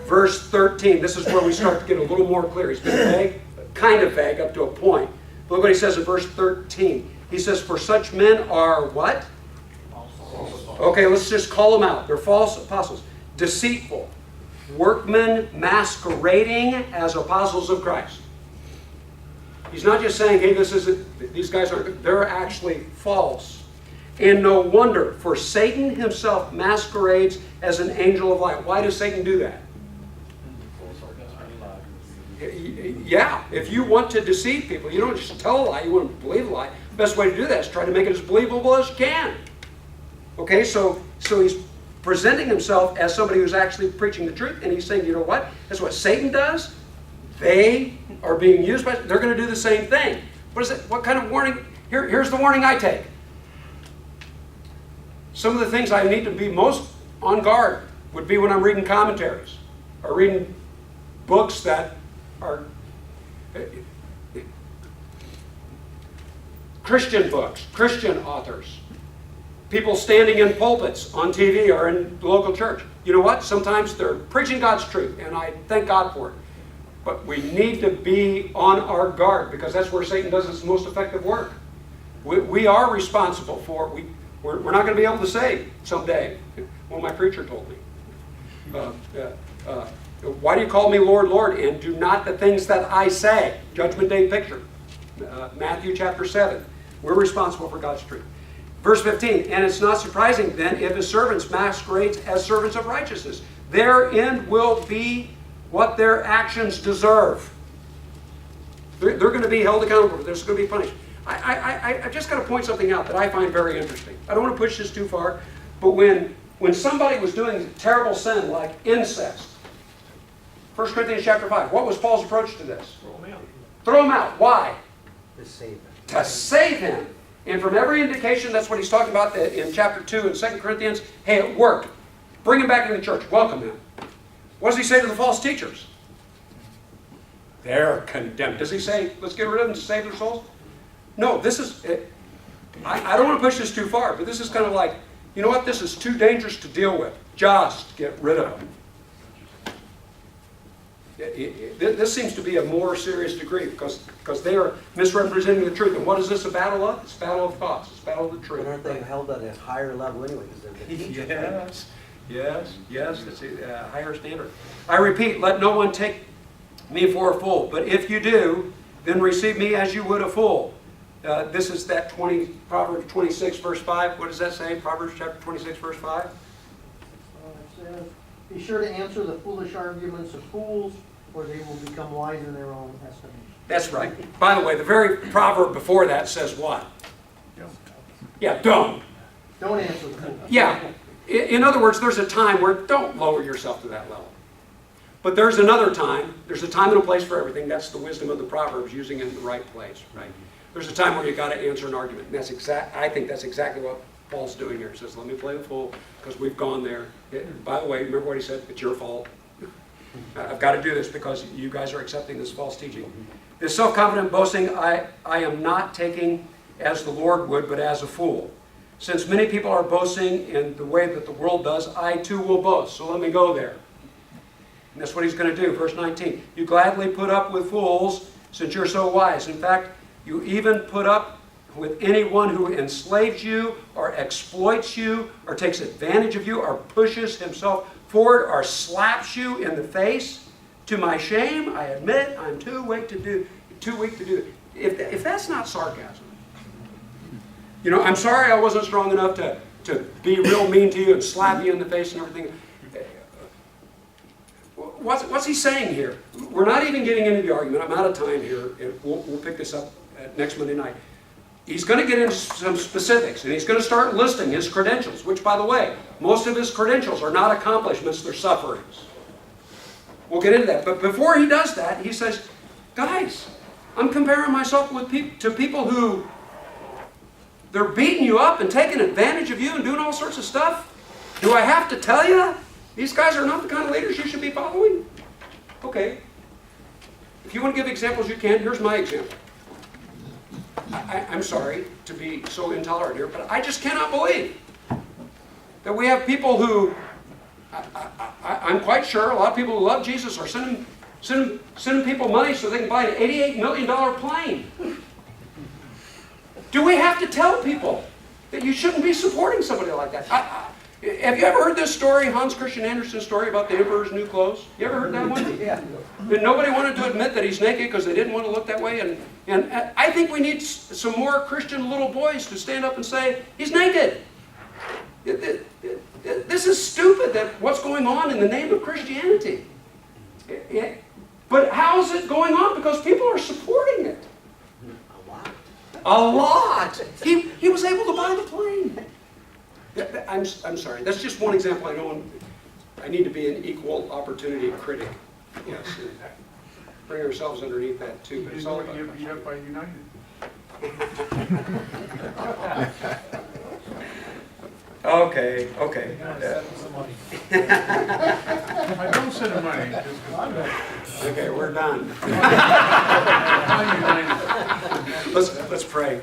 Verse 13, this is where we start to get a little more clear. He's been vague, kind of vague up to a point. But look what he says in verse 13. He says, for such men are what? Okay, let's just call them out. They're false apostles. Deceitful. Workmen masquerading as apostles of Christ. He's not just saying, hey, these guys aren't, they're actually false. And no wonder, for Satan himself masquerades as an angel of light. Why does Satan do that? Yeah, if you want to deceive people, you don't just tell a lie, you want to believe a lie. The best way to do that is try to make it as believable as you can. Okay, so he's presenting himself as somebody who's actually preaching the truth, and he's saying, you know what? That's what Satan does. They are being used by, they're going to do the same thing. What is it? What kind of warning? Here's the warning I take. Some of the things I need to be most on guard would be when I'm reading commentaries or reading books that are Christian books, Christian authors. People standing in pulpits on TV or in the local church. You know what? Sometimes they're preaching God's truth, and I thank God for it. But we need to be on our guard, because that's where Satan does his most effective work. We are responsible for it. We're not going to be able to say someday. Well, my preacher told me. Why do you call me Lord, Lord, and do not the things that I say? Judgment Day picture. Matthew chapter 7. We're responsible for God's truth. Verse 15, and it's not surprising then if his servants masquerades as servants of righteousness. Their end will be what their actions deserve. They're going to be held accountable. They're going to be punished. I just got to point something out that I find very interesting. I don't want to push this too far, but when somebody was doing terrible sin like incest, 1 Corinthians chapter 5, what was Paul's approach to this? Throw them out. Throw him out. Why? To save him. To save him. And from every indication, that's what he's talking about in chapter 2 and 2 Corinthians. Hey, it worked. Bring him back into the church. Welcome him. What does he say to the false teachers? They're condemned. Does he say, let's get rid of them to save their souls? No, this is, I don't want to push this too far, but this is kind of like, you know what, this is too dangerous to deal with. Just get rid of them. This seems to be a more serious degree because they are misrepresenting the truth. And what is this a battle of? It's a battle of thoughts. It's a battle of the truth. But aren't they held at a higher level anyway? Because they're the teachers. Yes, it's a higher standard. I repeat, let no one take me for a fool, but if you do, then receive me as you would a fool. This is that Proverbs 26, verse 5. What does that say? Proverbs chapter 26, verse 5? It says, be sure to answer the foolish arguments of fools, or they will become wise in their own estimation. That's right. By the way, the very proverb before that says what? Yeah, don't. Don't answer the fool. Yeah. In other words, there's a time where don't lower yourself to that level. But there's another time. There's a time and a place for everything. That's the wisdom of the Proverbs, using it in the right place, right? There's a time where you got to answer an argument. And I think that's exactly what Paul's doing here. He says, let me play the fool because we've gone there. By the way, remember what he said? It's your fault. I've got to do this because you guys are accepting this false teaching. This self-confident boasting I am not taking as the Lord would, but as a fool. Since many people are boasting in the way that the world does, I too will boast. So let me go there. And that's what he's going to do. Verse 19. You gladly put up with fools since you're so wise. In fact, you even put up with anyone who enslaves you or exploits you or takes advantage of you or pushes himself forward or slaps you in the face. To my shame, I admit I'm too weak to do it. If that's not sarcasm. You know, I'm sorry I wasn't strong enough to be real mean to you and slap you in the face and everything. What's he saying here? We're not even getting into the argument. I'm out of time here. We'll pick this up next Monday night. He's going to get into some specifics, and he's going to start listing his credentials, which, by the way, most of his credentials are not accomplishments, they're sufferings. We'll get into that. But before he does that, he says, guys, I'm comparing myself to people who they're beating you up and taking advantage of you and doing all sorts of stuff. Do I have to tell you? These guys are not the kind of leaders you should be following? Okay. If you want to give examples, you can. Here's my example. I'm sorry to be so intolerant here, but I just cannot believe that we have people who, I'm quite sure a lot of people who love Jesus are sending people money so they can buy an $88 million plane. Do we have to tell people that you shouldn't be supporting somebody like that? Have you ever heard this story, Hans Christian Andersen's story about the emperor's new clothes? You ever heard that one? Yeah. And nobody wanted to admit that he's naked because they didn't want to look that way. And I think we need some more Christian little boys to stand up and say, he's naked. This is stupid, that what's going on in the name of Christianity. But how is it going on? Because people are supporting it. A lot. He was able to buy the plane. I'm sorry. That's just one example. I need to be an equal opportunity critic. Yes. Bring ourselves underneath that too. But it's all about Get beat up by United. Okay. I don't send the money. Okay, we're done. Let's pray.